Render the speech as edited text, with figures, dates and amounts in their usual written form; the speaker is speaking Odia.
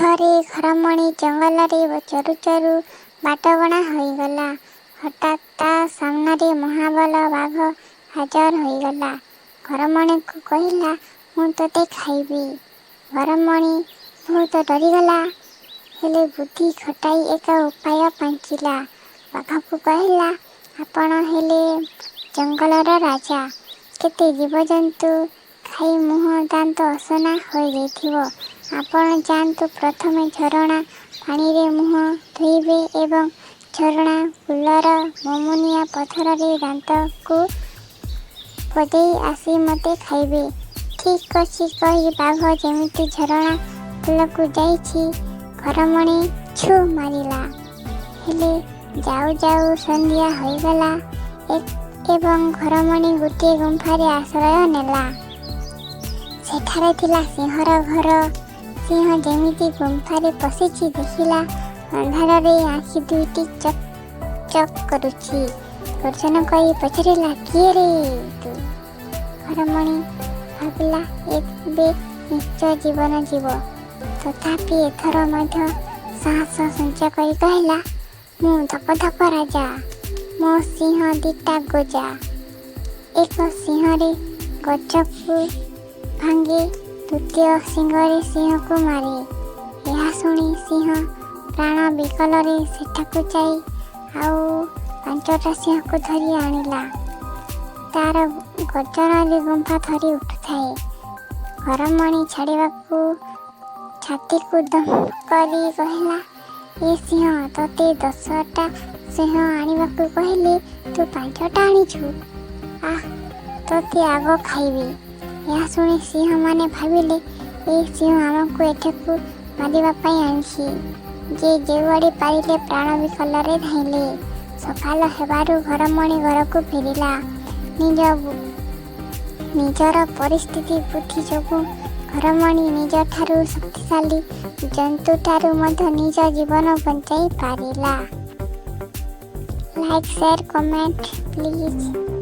ଥରେ ଘରମଣି ଜଙ୍ଗଲରେ ଚରୁ ଚରୁ ବାଟବଣା ହୋଇଗଲା। ହଠାତ୍ ତା ସାମ୍ନାରେ ମହାବଳ ବାଘ ହାଜର ହୋଇଗଲା। ଘରମଣିକୁ କହିଲା, ମୁଁ ତୋତେ ଖାଇବି। ଘରମଣି ବହୁତ ଡରିଗଲା, ହେଲେ ବୁଦ୍ଧି ଖଟାଇ ଏକ ଉପାୟ ପାଞ୍ଚିଲା। ବାଘକୁ କହିଲା, ଆପଣ ହେଲେ ଜଙ୍ଗଲର ରାଜା। କେତେ ଜୀବଜନ୍ତୁ ଖାଇ ମୁହଁ ଦାନ୍ତ ଅସନା ହୋଇଯାଇଥିବ। ଆପଣ ଯାଆନ୍ତୁ, ପ୍ରଥମେ ଝରଣା ପାଣିରେ ମୁହଁ ଧୋଇବେ ଏବଂ ଝରଣା କୂଳର ମୁମୁନିଆ ପଥରରେ ଦାନ୍ତକୁ ପଦେଇ ଆସି ମୋତେ ଖାଇବେ। ଠିକ୍ ଅଛି କହି ବାଘ ଯେମିତି ଝରଣା କୂଳକୁ ଯାଇଛି, ଘରମଣି ଛୁ ମାରିଲା। ହେଲେ ଯାଉ ଯାଉ ସନ୍ଧ୍ୟା ହୋଇଗଲା ଏବଂ ଘରମଣି ଗୋଟିଏ ଗୁମ୍ଫାରେ ଆଶ୍ରୟ ନେଲା। ସେଠାରେ ଥିଲା ସିଂହର ଘର। ସିଂହ ଯେମିତି ଗୁମ୍ଫାରେ ପଶିଛି, ଦେଖିଲା ଅନ୍ଧାରରେ ଆଖି ଦୁଇଟି ଚକ୍ ଚକ୍ କରୁଛି। ଗର୍ଜନ କରି ପଚାରିଲା, କିଏ ରେ ତୁ? ଘରମଣି ଭାବିଲା, ଏବେ ନିଶ୍ଚୟ ଜୀବନ ଯିବ। ତଥାପି ଏଥର ମଧ୍ୟ ସାହସ ସଞ୍ଚୟ କରି କହିଲା, ମୁଁ ଧପଧପ ରାଜା। ମୋ ସିଂହ ଦିଟା ଗୋଜା। ଏକ ସିଂହରେ ଗଜକୁ ଭାଙ୍ଗେ, ଦ୍ୱିତୀୟ ସିଂହରେ ସିଂହକୁ ମାରେ। ଏହା ଶୁଣି ସିଂହ ପ୍ରାଣ ବିକଳରେ ସେଠାକୁ ଯାଇ ଆଉ 5ଟା ସିଂହକୁ ଧରି ଆଣିଲା। ତାର ଗର୍ଜନରେ ଗୁମ୍ଫା ଥରି ଉଠୁଥାଏ। ଘରମଣି ଛାଡ଼ିବାକୁ ଛାତିକୁ ଦମ୍ କରି କହିଲା, ଏ ସିଂହ, ତୋତେ 10ଟା ସିଂହ ଆଣିବାକୁ କହିଲେ ତୁ 5ଟା ଆଣିଛୁ। ଆଃ, ତୋତେ ଆଗ ଖାଇବି। ଏହା ଶୁଣି ସିଂହମାନେ ଭାବିଲେ, ଏ ସିଂହ ଆମକୁ ଏଠାକୁ ମାରିବା ପାଇଁ ଆଣିଛି। ଯେ ଯେଉଁଆଡ଼େ ପାରିଲେ ପ୍ରାଣ ବିକଳରେ ଧାଇଁଲେ। ସକାଳ ହେବାରୁ ଘରମଣି ଘରକୁ ଫେରିଲା। ନିଜର ପରିସ୍ଥିତି ବୁଦ୍ଧି ଯୋଗୁଁ ଘରମଣି ନିଜଠାରୁ ଶକ୍ତିଶାଳୀ ଜନ୍ତୁଠାରୁ ମଧ୍ୟ ନିଜ ଜୀବନ ବଞ୍ଚାଇ ପାରିଲା। Like, share, comment please.